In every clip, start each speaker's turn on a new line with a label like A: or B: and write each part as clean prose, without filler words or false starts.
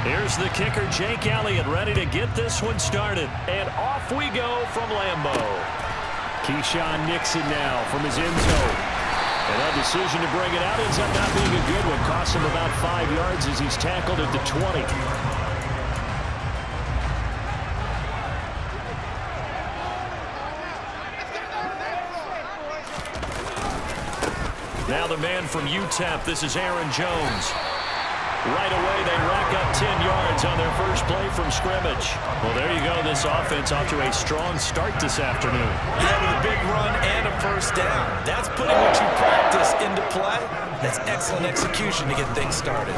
A: Here's the kicker, Jake Elliott, ready to get this one started. And off we go from Lambeau. Keyshawn Nixon now from his end zone. And that decision to bring it out ends up not being a good one. Costs him about 5 yards as he's tackled at the 20. Now the man from UTEP, this is Aaron Jones. Right away, they rack up 10 yards on their first play from scrimmage. Well, there you go. This offense off to a strong start this afternoon.
B: Yeah, with a big run and a first down. That's putting what you practice into play. That's excellent execution to get things started.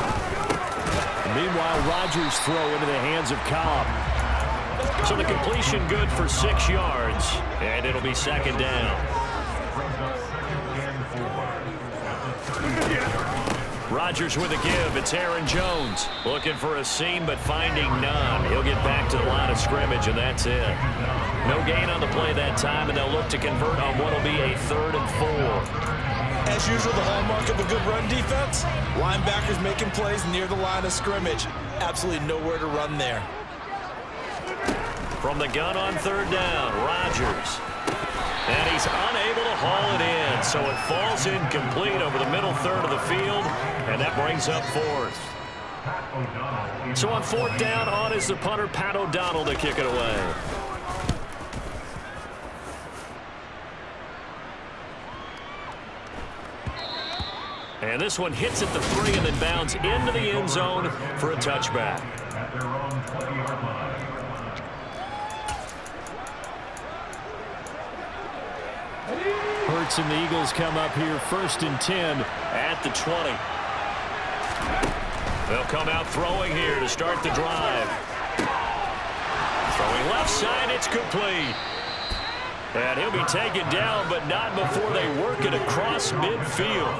A: Meanwhile, Rodgers' throw into the hands of Cobb. So the completion good for 6 yards, and it'll be second down. Rodgers with a give. It's Aaron Jones. Looking for a seam, but finding none. He'll get back to the line of scrimmage, and that's it. No gain on the play that time, and they'll look to convert on what will be a 3rd and 4.
B: As usual, the hallmark of a good run defense, linebackers making plays near the line of scrimmage. Absolutely nowhere to run there.
A: From the gun on 3rd down, Rodgers. And he's unable to haul it in, so it falls incomplete over the middle third of the field, and that brings up 4th. So on 4th down, on is the punter, Pat O'Donnell, to kick it away. And this one hits at the 3 and then bounds into the end zone for a touchback. Hurts and the Eagles come up here 1st and 10 at the 20. They'll come out throwing here to start the drive. Throwing left side, it's complete. And he'll be taken down, but not before they work it across midfield.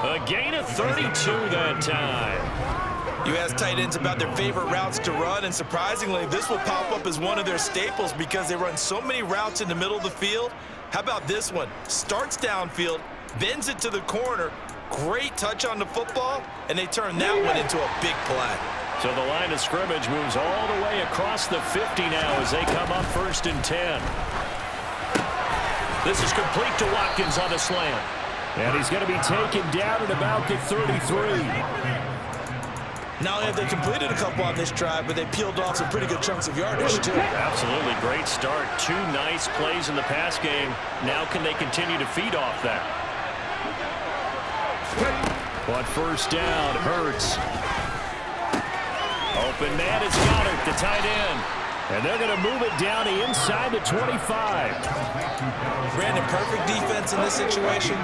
A: A gain of 32 that time.
B: You ask tight ends about their favorite routes to run, and surprisingly, this will pop up as one of their staples because they run so many routes in the middle of the field. How about this one? Starts downfield, bends it to the corner, great touch on the football, and they turn that one into a big play.
A: So the line of scrimmage moves all the way across the 50 now as they come up 1st and 10. This is complete to Watkins on the slant. And he's going to be taken down at about the 33.
B: Not only have they completed a couple on this drive, but they peeled off some pretty good chunks of yardage, too.
A: Absolutely. Great start. 2 nice plays in the pass game. Now can they continue to feed off that? On 1st down, Hurts. Open man, it's Goddard, the tight end. And they're going to move it down the inside the 25.
B: Brandon, perfect defense in this situation.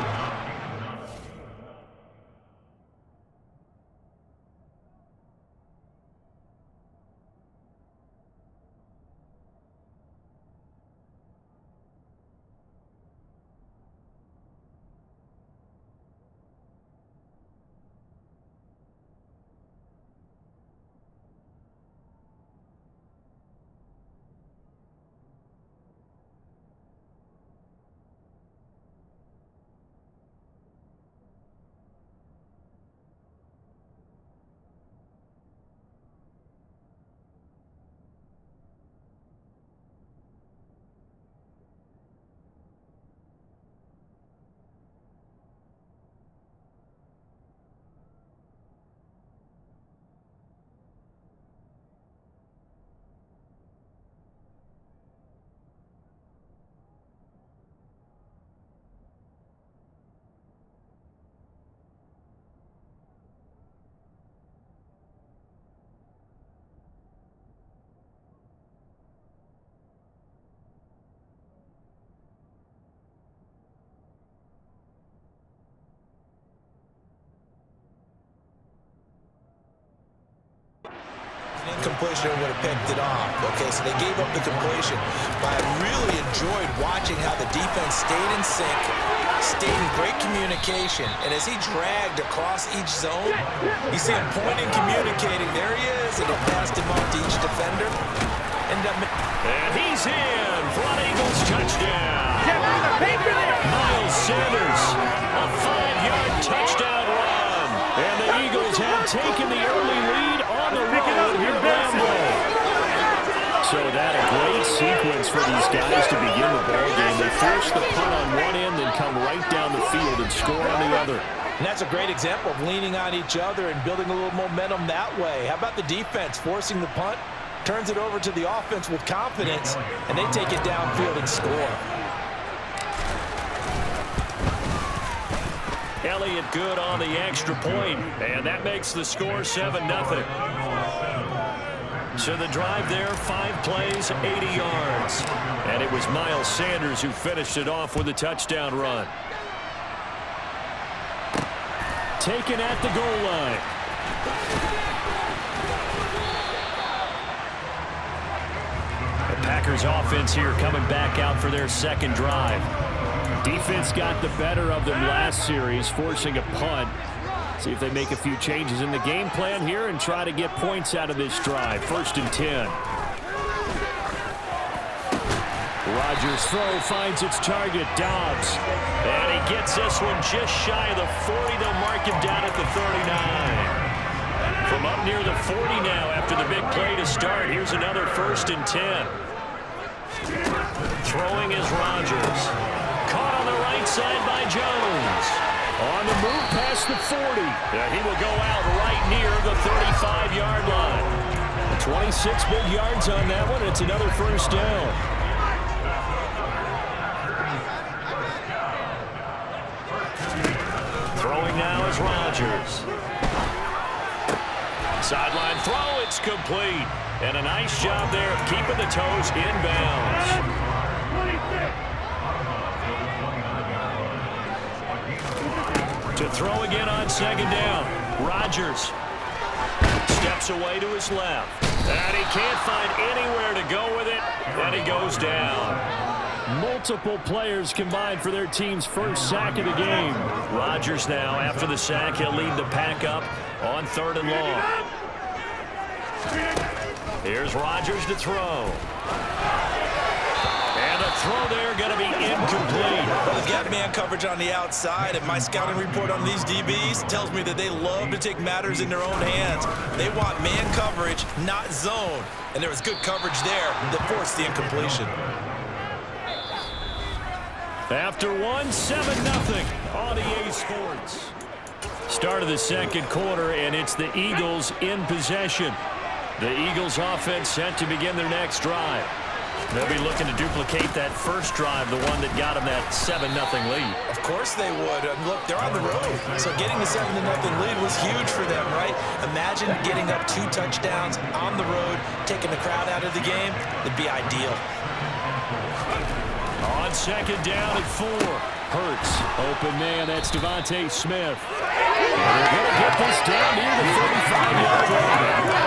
B: Completion would have picked it off. Okay, so they gave up the completion. But I really enjoyed watching how the defense stayed in sync, stayed in great communication. And as he dragged across each zone, you see him pointing, communicating. There he is, and it passed him off to each defender.
A: And he's in for an Eagles touchdown. Miles Sanders, a 5-yard touchdown run. And the Eagles have taken the early lead on the road here So that a great sequence for these guys to begin the ball game. They force the punt on one end, then come right down the field and score on the other.
B: And that's a great example of leaning on each other and building a little momentum that way. How about the defense forcing the punt, turns it over to the offense with confidence, and they take it downfield and score.
A: Elliott good on the extra point, and that makes the score 7-0. So the drive there, 5 plays, 80 yards. And it was Miles Sanders who finished it off with a touchdown run. Taken at the goal line. The Packers offense here coming back out for their second drive. Defense got the better of them last series, forcing a punt. See if they make a few changes in the game plan here and try to get points out of this drive. 1st and 10. Rodgers' throw finds its target, Dobbs. And he gets this one just shy of the 40. They'll mark him down at the 39. From up near the 40 now after the big play to start. Here's another 1st and 10. Throwing is Rodgers. Caught on the right side by Jones. On the move past the 40. He will go out right near the 35-yard line. 26 big yards on that one. It's another 1st down. Throwing now is Rodgers. Sideline throw, it's complete. And a nice job there of keeping the toes inbounds. To throw again on 2nd down. Rodgers steps away to his left. And he can't find anywhere to go with it. And he goes down. Multiple players combined for their team's first sack of the game. Rodgers now, after the sack, he'll lead the pack up on 3rd and long. Here's Rodgers to throw. And the throw there going to be incomplete.
B: Well, they've got man coverage on the outside, and my scouting report on these DBs tells me that they love to take matters in their own hands. They want man coverage, not zone. And there was good coverage there that forced the incompletion.
A: After 7-0 on EA Sports. Start of the second quarter, and it's the Eagles in possession. The Eagles offense set to begin their next drive. They'll be looking to duplicate that first drive, the one that got them that 7-0 lead.
B: Of course they would. Look, they're on the road, so getting the 7-0 lead was huge for them, right? Imagine getting up 2 touchdowns on the road, taking the crowd out of the game. It'd be ideal.
A: On 2nd down at 4. Hurts. Open man, that's Devontae Smith. And they're going to get this down near the 35-yard line.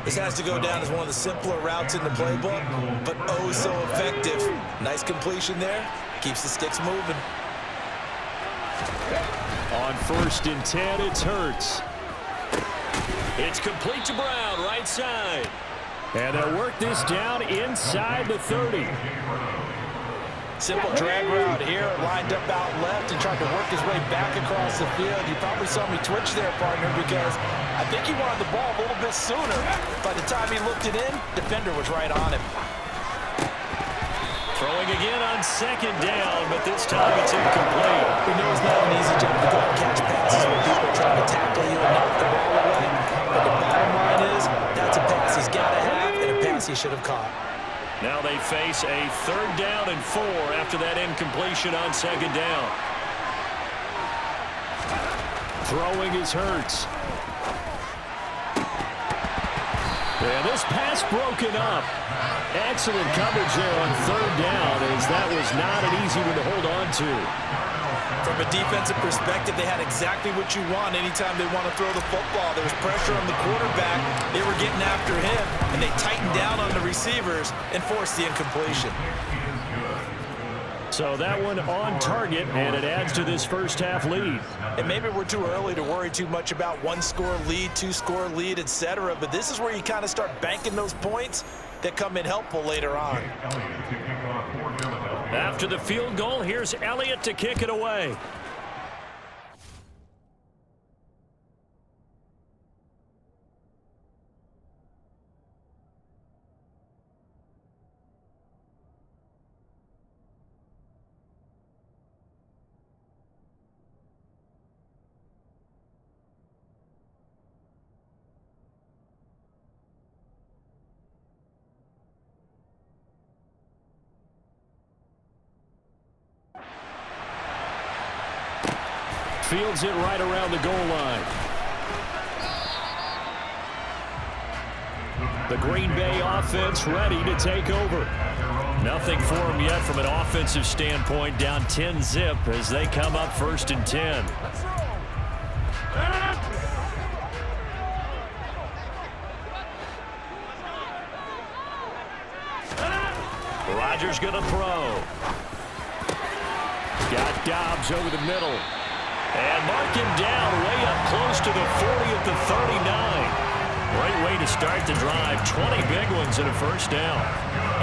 B: This has to go down as one of the simpler routes in the playbook, but oh so effective. Nice completion there. Keeps the sticks moving.
A: On 1st and 10, it's Hurts. It's complete to Brown, right side. And they'll work this down inside the 30.
B: Simple drag route here, lined up out left and tried to work his way back across the field. You probably saw me twitch there, partner, because I think he wanted the ball a little bit sooner. By the time he looked it in, defender was right on him.
A: Throwing again on 2nd down, but this time it's incomplete.
B: We know it's not an easy job to go and catch passes when people are trying to tackle you and knock the ball away. But the bottom line is, that's a pass he's got to have and a pass he should have caught.
A: Now they face a 3rd down and 4 after that incompletion on 2nd down. Throwing is Hurts. And this pass broken up. Excellent coverage there on 3rd down, as that was not an easy one to hold on to.
B: From a defensive perspective, they had exactly what you want anytime they want to throw the football. There was pressure on the quarterback. They were getting after him, and they tightened down on the receivers and forced the incompletion.
A: So that one on target, and it adds to this first half lead.
B: And maybe we're too early to worry too much about 1-score lead, 2-score lead, etc. But this is where you kind of start banking those points that come in helpful later on.
A: After the field goal, here's Elliott to kick it away. Fields it right around the goal line. The Green Bay offense ready to take over. Nothing for them yet from an offensive standpoint. Down 10-zip as they come up 1st and 10. Rodgers going to throw. Got Dobbs over the middle. And mark him down way up close to the 40 at the 39. Great way to start the drive. 20 big ones and a first down.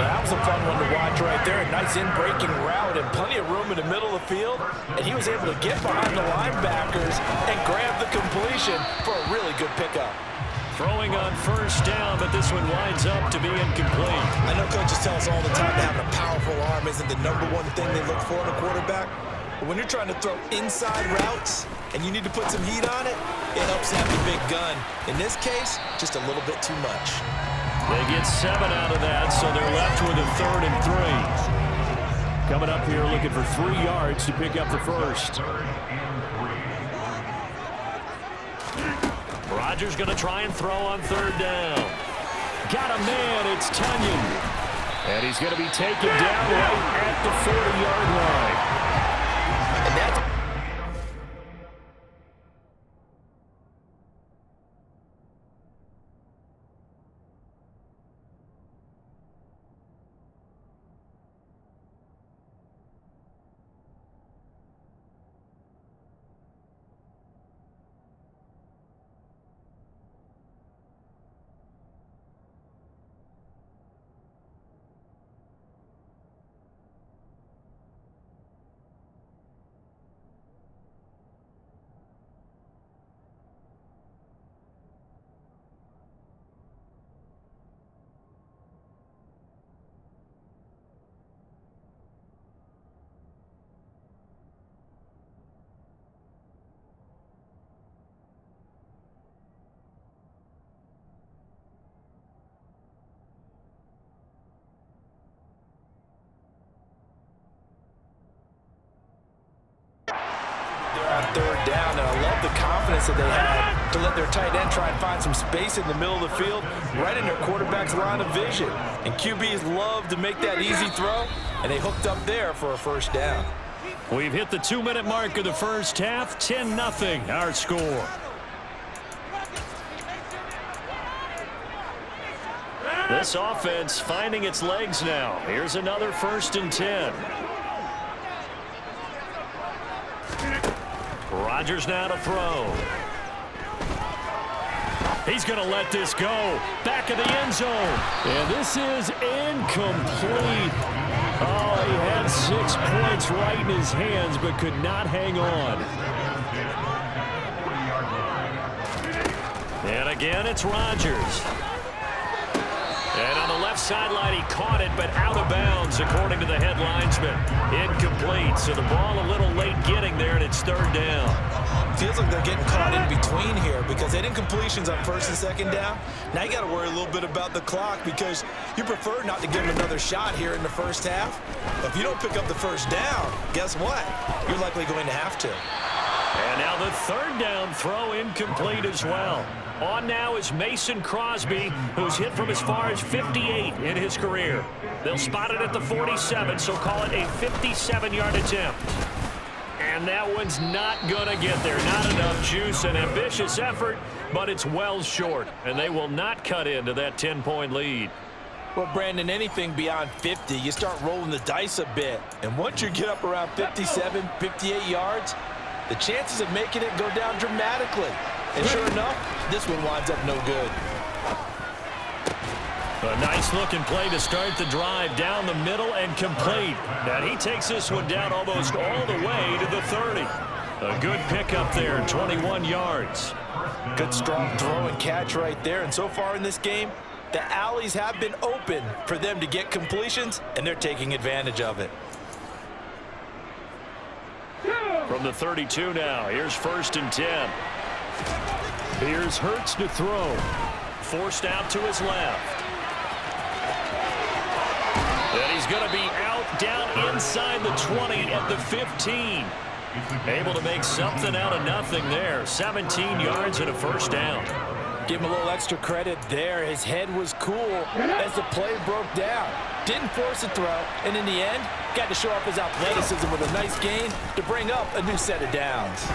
B: That was a fun one to watch right there. A nice in-breaking route and plenty of room in the middle of the field. And he was able to get behind the linebackers and grab the completion for a really good pickup.
A: Throwing on first down, but this one winds up to be incomplete.
B: I know coaches tell us all the time that having a powerful arm isn't the #1 thing they look for in a quarterback. But when you're trying to throw inside routes and you need to put some heat on it, it helps to have the big gun. In this case, just a little bit too much.
A: They get 7 out of that, so they're left with a 3rd and 3. Coming up here looking for 3 yards to pick up the first. Rodgers going to try and throw on 3rd down. Got a man, it's Tunyon. And he's going to be taken down right at the 40-yard line.
B: And that's on 3rd down, and I love the confidence that they had to let their tight end try and find some space in the middle of the field, right in their quarterback's line of vision. And QBs love to make that easy throw, and they hooked up there for a first down.
A: We've hit the 2-minute mark of the first half. 10-0 our score. This offense finding its legs now. Here's another 1st and 10. Rodgers now to throw. He's going to let this go. Back of the end zone. And this is incomplete. Oh, he had 6 points right in his hands, but could not hang on. And again, it's Rodgers. And on the left sideline, he caught it, but out of bounds, according to the head linesman. Incomplete, so the ball a little late getting there, and it's 3rd down.
B: Feels like they're getting caught in between here because they did incompletions on 1st and 2nd down. Now you got to worry a little bit about the clock because you prefer not to give them another shot here in the first half. But if you don't pick up the first down, guess what? You're likely going to have to.
A: And now the 3rd down throw incomplete as well. On now is Mason Crosby, who's hit from as far as 58 in his career. They'll spot it at the 47, so call it a 57-yard attempt. And that one's not going to get there. Not enough juice. An ambitious effort, but it's well short. And they will not cut into that 10-point lead.
B: Well, Brandon, anything beyond 50, you start rolling the dice a bit. And once you get up around 57, 58 yards, the chances of making it go down dramatically. And sure enough, this one winds up no good.
A: A nice-looking play to start the drive down the middle and complete. And he takes this one down almost all the way to the 30. A good pickup there, 21 yards.
B: Good strong throw and catch right there. And so far in this game, the alleys have been open for them to get completions, and they're taking advantage of it.
A: From the 32 now, here's 1st and 10. Here's Hurts to throw. Forced out to his left. And he's going to be out down inside the 20 at the 15. Able to make something out of nothing there. 17 yards and a first down.
B: Give him a little extra credit there. His head was cool as the play broke down. Didn't force a throw, and in the end, got to show off his athleticism with a nice gain to bring up a new set of downs.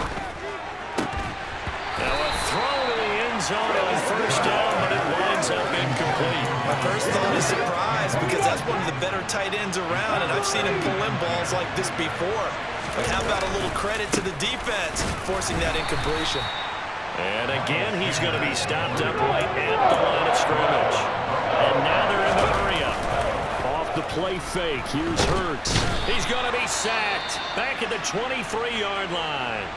A: Now a throw to the end zone on first down, but it winds up incomplete.
B: My first thought is surprise because that's one of the better tight ends around, and I've seen him pull in balls like this before. But how about a little credit to the defense forcing that incompletion?
A: And again, he's going to be stopped up right at the line of scrimmage. And now they're in the area. Off the play fake, here's Hurts. He's going to be sacked back at the 23-yard line.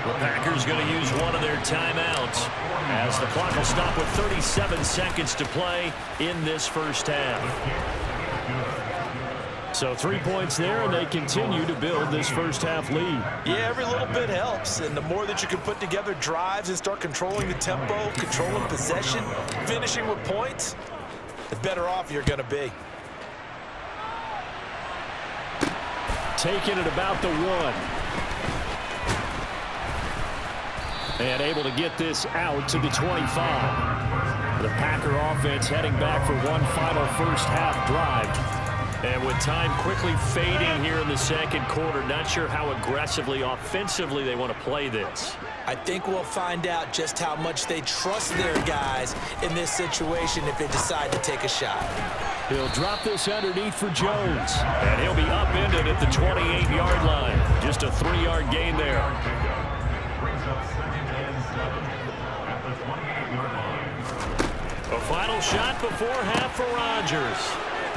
A: The Packers going to use one of their timeouts as the clock will stop with 37 seconds to play in this first half. So 3 points there, and they continue to build this first half lead.
B: Yeah, every little bit helps, and the more that you can put together drives and start controlling the tempo, controlling possession, finishing with points, the better off you're going to be.
A: Taking it about the 1. And able to get this out to the 25. The Packer offense heading back for one final first half drive. And with time quickly fading here in the second quarter, not sure how aggressively, offensively they want to play this.
B: I think we'll find out just how much they trust their guys in this situation if they decide to take a shot.
A: He'll drop this underneath for Jones. And he'll be upended at the 28-yard line. Just a 3-yard gain there. A final shot before half for Rodgers.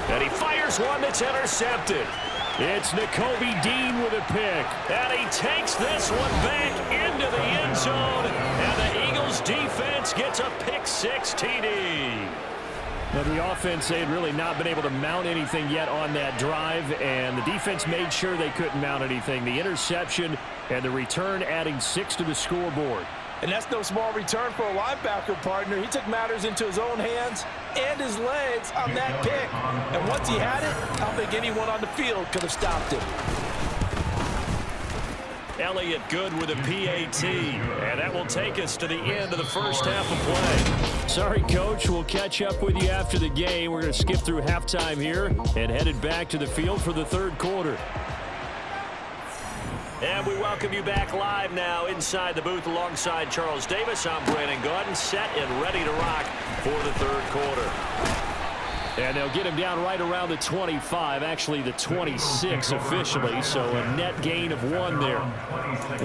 A: And he fires one that's intercepted. It's Nakobe Dean with a pick. And he takes this one back into the end zone. And the Eagles defense gets a pick-6 TD. Now, the offense, they had really not been able to mount anything yet on that drive. And the defense made sure they couldn't mount anything. The interception and the return adding 6 to the scoreboard.
B: And that's no small return for a linebacker partner. He took matters into his own hands and his legs on that pick. And once he had it, I don't think anyone on the field could have stopped him.
A: Elliott good with a PAT. And that will take us to the end of the first half of play. Sorry, Coach. We'll catch up with you after the game. We're going to skip through halftime here and headed back to the field for the third quarter. And we welcome you back live now inside the booth alongside Charles Davis. I'm Brandon Gaudin, set and ready to rock for the third quarter. And they'll get him down right around the 25, actually the 26 officially, so a net gain of 1 there.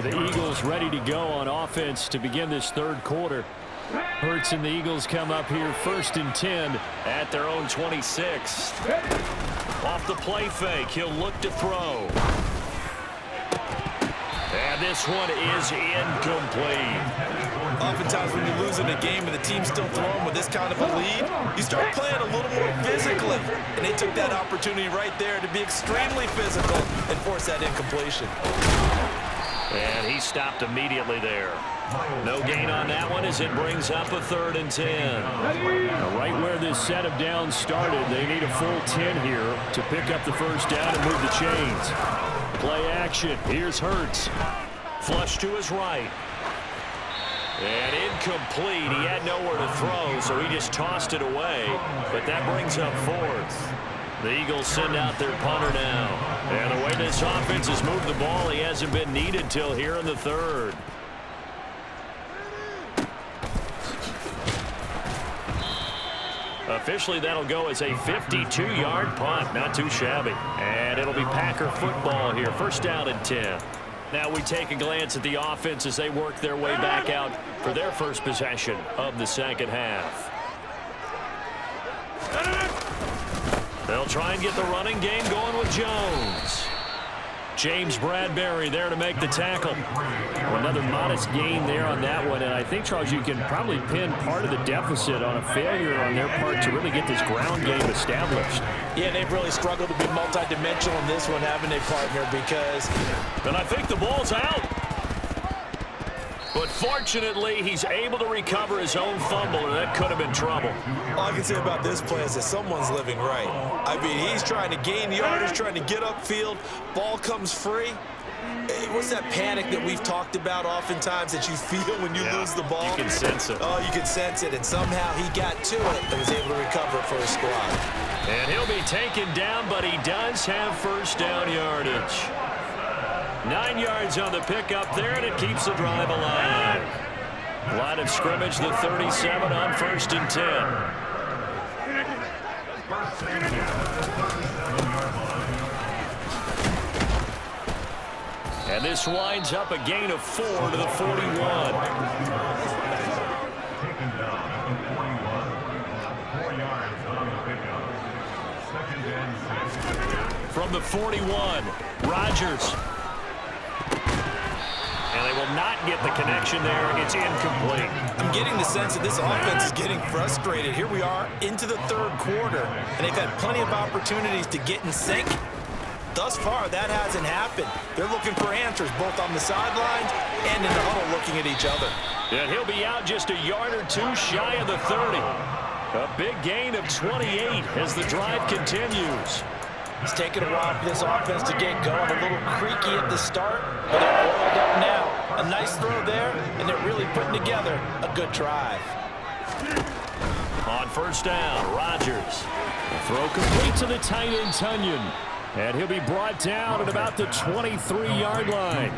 A: The Eagles ready to go on offense to begin this third quarter. Hurts and the Eagles come up here 1st and 10 at their own 26. Off the play fake, he'll look to throw. And this one is incomplete.
B: Oftentimes when you're losing a game and the team's still throwing with this kind of a lead, you start playing a little more physically. And they took that opportunity right there to be extremely physical and force that incompletion.
A: And he stopped immediately there. No gain on that one as it brings up a 3rd and 10. Now, right where this set of downs started, they need a full 10 here to pick up the first down and move the chains. Play action. Here's Hurts. Flush to his right. And incomplete. He had nowhere to throw, so he just tossed it away. But that brings up 4th. The Eagles send out their punter now. And the way this offense has moved the ball, he hasn't been needed till here in the 3rd. Officially, that'll go as a 52-yard punt. Not too shabby. And it'll be Packer football here. 1st down and 10. Now we take a glance at the offense as they work their way back out for their first possession of the second half. They'll try and get the running game going with Jones. James Bradbury there to make the tackle. Another modest gain there on that one. And I think, Charles, you can probably pin part of the deficit on a failure on their part to really get this ground game established.
B: Yeah, they've really struggled to be multidimensional in this one, haven't they, partner? Because...
A: And I think the ball's out. But fortunately, he's able to recover his own fumble, or that could have been trouble.
B: All I can say about this play is that someone's living right. I mean, he's trying to gain yardage, trying to get upfield. Ball comes free. What's that panic that we've talked about oftentimes that you feel when you lose the ball?
A: You can sense it.
B: Oh, you can sense it, and somehow he got to it and was able to recover it for his squad.
A: And he'll be taken down, but he does have first down yardage. 9 yards on the pickup there, and it keeps the drive alive. Line of scrimmage, the 37 on 1st and 10. And this winds up a gain of 4 to the 41. From the 41, Rodgers. And they will not get the connection there. It's incomplete.
B: I'm getting the sense that this offense is getting frustrated. Here we are into the 3rd quarter, and they've had plenty of opportunities to get in sync. Thus far, that hasn't happened. They're looking for answers both on the sidelines and in the huddle looking at each other.
A: And he'll be out just a yard or 2 shy of the 30. A big gain of 28 as the drive continues.
B: It's taken a while for this offense to get going. A little creaky at the start, but they're oiled up now. A nice throw there, and they're really putting together a good drive.
A: On first down, Rodgers. Throw complete to the tight end, Tunyon. And he'll be brought down at about the 23-yard line.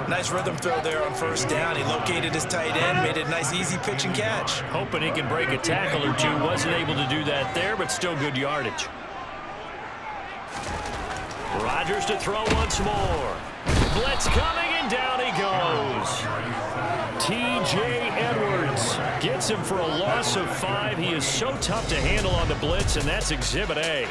B: Nice rhythm throw there on first down. He located his tight end, made it a nice, easy pitch and catch.
A: Hoping he can break a tackle or two. Wasn't able to do that there, but still good yardage. Rodgers to throw once more. Blitz coming, and down he goes. T.J. Edwards gets him for a loss of 5. He is so tough to handle on the blitz, and that's Exhibit A.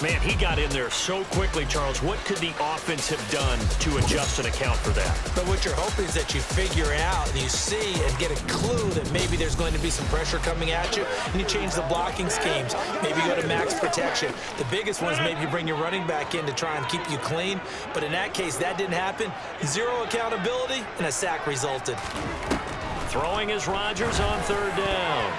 A: Man, he got in there so quickly, Charles. What could the offense have done to adjust and account for that?
B: But what you're hoping is that you figure out and you see and get a clue that maybe there's going to be some pressure coming at you, and you change the blocking schemes. Maybe you go to max protection. The biggest one is maybe you bring your running back in to try and keep you clean. But in that case, that didn't happen. 0 accountability, and a sack resulted.
A: Throwing is Rodgers on 3rd down.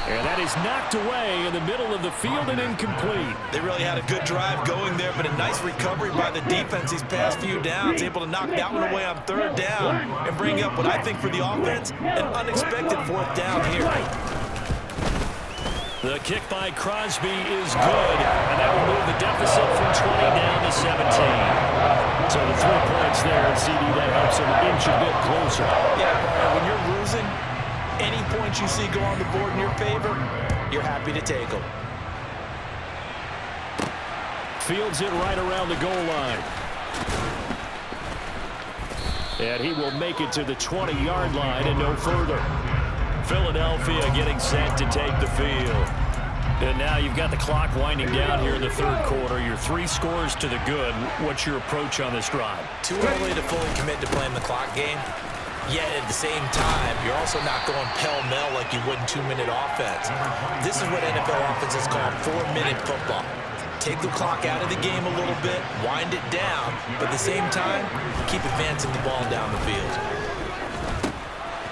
A: And that is knocked away in the middle of the field and incomplete.
B: They really had a good drive going there, but a nice recovery by the defense these past few downs, able to knock that one away on 3rd down and bring up what I think for the offense, an unexpected 4th down here.
A: The kick by Crosby is good, and that will move the deficit from 20 down to 17. So the 3 points there, and CD, that helps them inch a bit closer.
B: Yeah, when you're losing, any points you see go on the board in your favor, you're happy to take them.
A: Fields it right around the goal line. And he will make it to the 20-yard line and no further. Philadelphia getting set to take the field. And now you've got the clock winding down here in the 3rd quarter. Your 3 scores to the good. What's your approach on this drive?
B: Too early to fully commit to playing the clock game. Yet at the same time, you're also not going pell-mell like you would in 2-minute offense. This is what NFL offenses call 4-minute football. Take the clock out of the game a little bit, wind it down, but at the same time, keep advancing the ball down the field.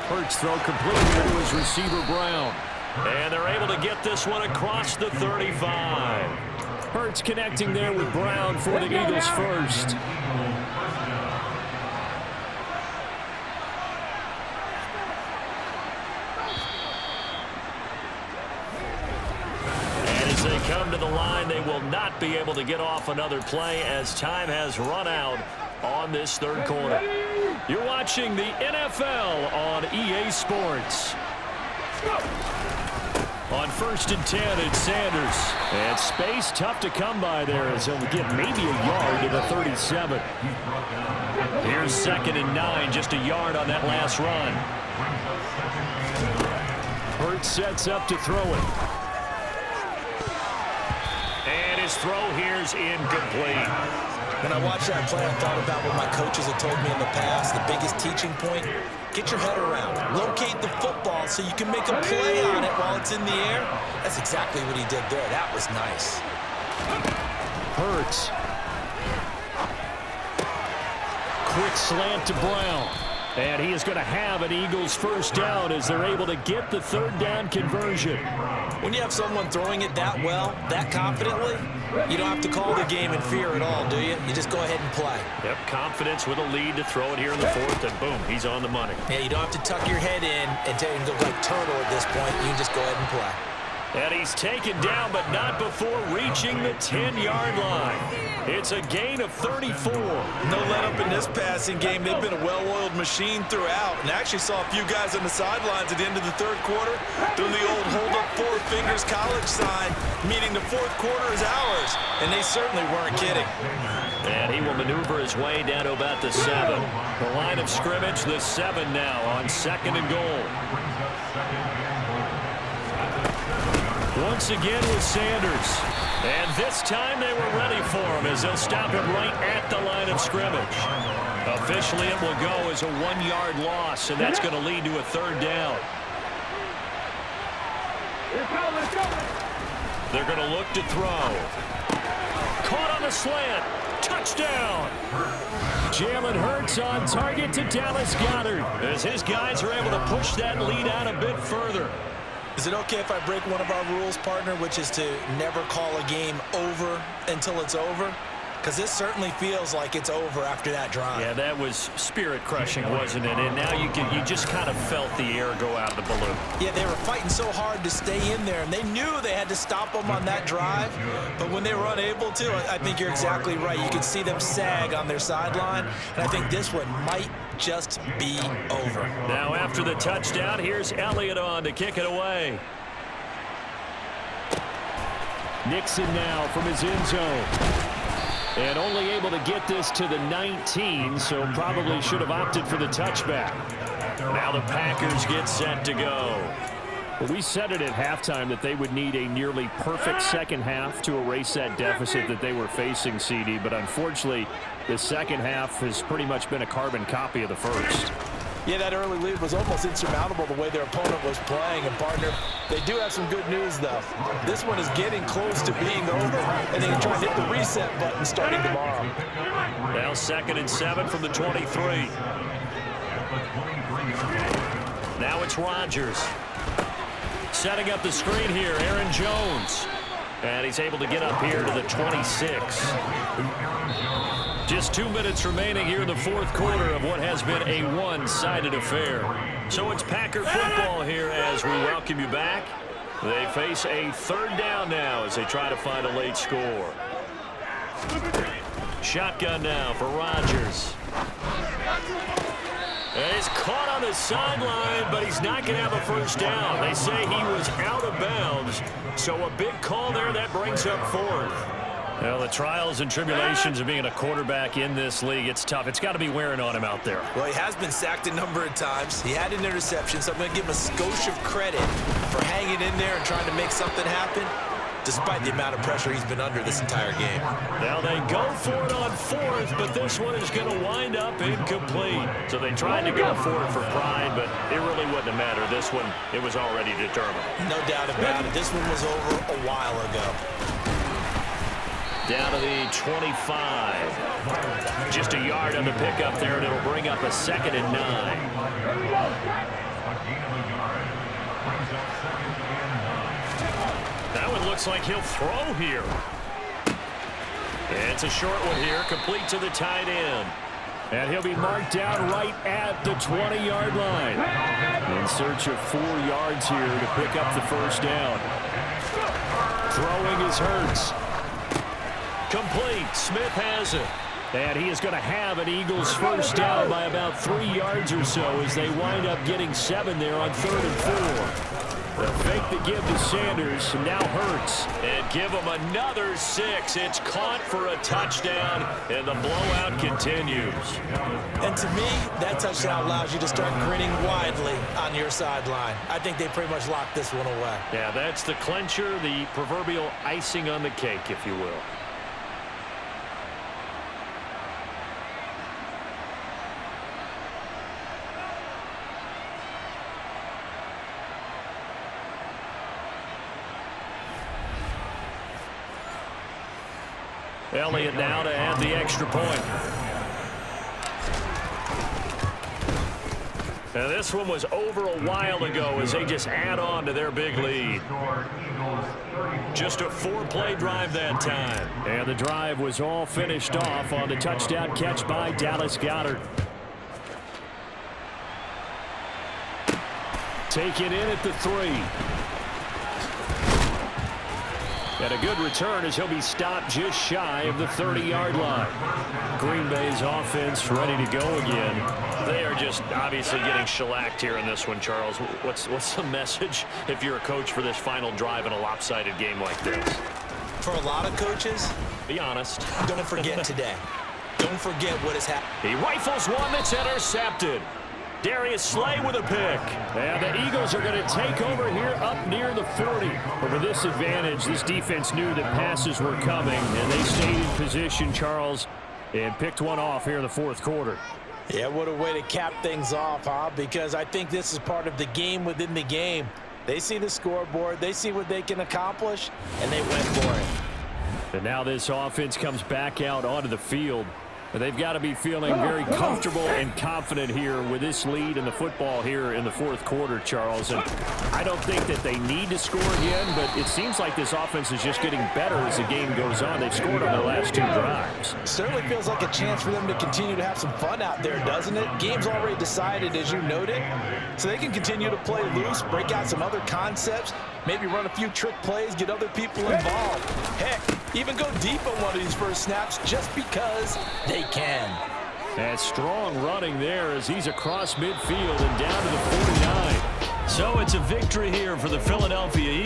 A: Hurts throw completely to his receiver, Brown. And they're able to get this one across the 35. Hurts connecting there with Brown for the Eagles first. They come to the line. They will not be able to get off another play as time has run out on this 3rd quarter. You're watching the NFL on EA Sports. On 1st and 10, it's Sanders. And space tough to come by there as he'll get maybe a yard to the 37. Here's 2nd and 9, just a yard on that last run. Hurts sets up to throw it. And his throw here's incomplete.
B: When I watched that play, I thought about what my coaches had told me in the past. The biggest teaching point, get your head around. Locate the football so you can make a play on it while it's in the air. That's exactly what he did there. That was nice.
A: Hurts. Quick slant to Brown. And he is going to have an Eagles first down as they're able to get the third down conversion.
B: When you have someone throwing it that well, that confidently, you don't have to call the game in fear at all, do you? You just go ahead and play.
A: Yep, confidence with a lead to throw it here in the fourth, and boom, he's on the money.
B: Yeah, you don't have to tuck your head in and go like turtle at this point. You can just go ahead and play.
A: And he's taken down, but not before reaching the 10-yard line. It's a gain of 34.
B: No let-up in this passing game. They've been a well-oiled machine throughout. And actually saw a few guys on the sidelines at the end of the third quarter doing the old hold-up four fingers college sign, meaning the fourth quarter is ours. And they certainly weren't kidding.
A: And he will maneuver his way down to about the 7. The line of scrimmage, the 7 now on 2nd and goal. Once again with Sanders. And this time they were ready for him as they'll stop him right at the line of scrimmage. Officially it will go as a 1-yard loss, and that's going to lead to a third down. They're going to look to throw. Caught on the slant. Touchdown. Jalen Hurts on target to Dallas Goedert as his guys are able to push that lead out a bit further.
B: Is it okay if I break one of our rules, partner, which is to never call a game over until it's over? Because this certainly feels like it's over after that drive.
A: Yeah, that was spirit-crushing, wasn't it? And now you just kind of felt the air go out of the balloon.
B: Yeah, they were fighting so hard to stay in there, and they knew they had to stop them on that drive. But when they were unable to, I think you're exactly right. You could see them sag on their sideline, and I think this one might just be over.
A: Now after the touchdown, here's Elliott on to kick it away. Nixon now from his end zone. And only able to get this to the 19, so probably should have opted for the touchback. Now the Packers get set to go. Well, we said it at halftime that they would need a nearly perfect second half to erase that deficit that they were facing, CD, but unfortunately, the second half has pretty much been a carbon copy of the first.
B: Yeah, that early lead was almost insurmountable the way their opponent was playing. And, partner, they do have some good news, though. This one is getting close to being over, and they can try and hit the reset button starting tomorrow.
A: Now 2nd and 7 from the 23. Now it's Rodgers. Setting up the screen here, Aaron Jones. And he's able to get up here to the 26. Just 2 minutes remaining here in the fourth quarter of what has been a one-sided affair. So it's Packer football here as we welcome you back. They face a third down now as they try to find a late score. Shotgun now for Rodgers. And he's caught on the sideline, but he's not going to have a first down. They say he was out of bounds. So a big call there that brings up fourth. Well, the trials and tribulations of being a quarterback in this league, it's tough. It's got to be wearing on him out there.
B: Well, he has been sacked a number of times. He had an interception, so I'm going to give him a skosh of credit for hanging in there and trying to make something happen, despite the amount of pressure he's been under this entire game.
A: Now they go for it on fourth, but this one is going to wind up incomplete. So they tried to go for it for pride, but it really wouldn't have mattered. This one, it was already determined.
B: No doubt about it. This one was over a while ago.
A: Down to the 25. Just a yard on the pickup there, and it'll bring up a 2nd and 9. That one looks like he'll throw here. It's a short one here, complete to the tight end. And he'll be marked down right at the 20-yard line. In search of 4 yards here to pick up the first down. Throwing is Hurts. Complete. Smith has it. And he is going to have an Eagles first down by about 3 yards or so as they wind up getting 7 there on 3rd and 4. The fake the give to Sanders, and now Hurts. And give him another 6. It's caught for a touchdown, and the blowout continues.
B: And to me, that touchdown allows you to start grinning widely on your sideline. I think they pretty much locked this one away.
A: Yeah, that's the clincher, the proverbial icing on the cake, if you will. Elliott now to add the extra point. And this one was over a while ago as they just add on to their big lead. Just a 4-play drive that time.
C: And the drive was all finished off on the touchdown catch by Dallas Goedert. Taken in at the 3. And a good return as he'll be stopped just shy of the 30-yard line. Green Bay's offense ready to go again.
A: They are just obviously getting shellacked here in this one, Charles. What's the message if you're a coach for this final drive in a lopsided game like this?
B: For a lot of coaches,
A: be honest.
B: Don't forget today. Don't forget what has happened.
A: He rifles one that's intercepted. Darius Slay with a pick.
C: And the Eagles are going to take over here up near the 40. But with this advantage, this defense knew that passes were coming, and they stayed in position, Charles, and picked one off here in the fourth quarter.
D: Yeah, what a way to cap things off, huh? Because I think this is part of the game within the game. They see the scoreboard, they see what they can accomplish, and they went for it.
C: And now this offense comes back out onto the field. They've got to be feeling very comfortable and confident here with this lead in the football here in the fourth quarter, Charles. And I don't think that they need to score again, but it seems like this offense is just getting better as the game goes on. They've scored on their last 2 drives.
D: Certainly feels like a chance for them to continue to have some fun out there, doesn't it? Game's already decided, as you noted, so they can continue to play loose, break out some other concepts, maybe run a few trick plays, get other people involved. Heck, even go deep on one of these first snaps just because they can.
C: And strong running there as he's across midfield and down to the 49.
A: So it's a victory here for the Philadelphia Eagles.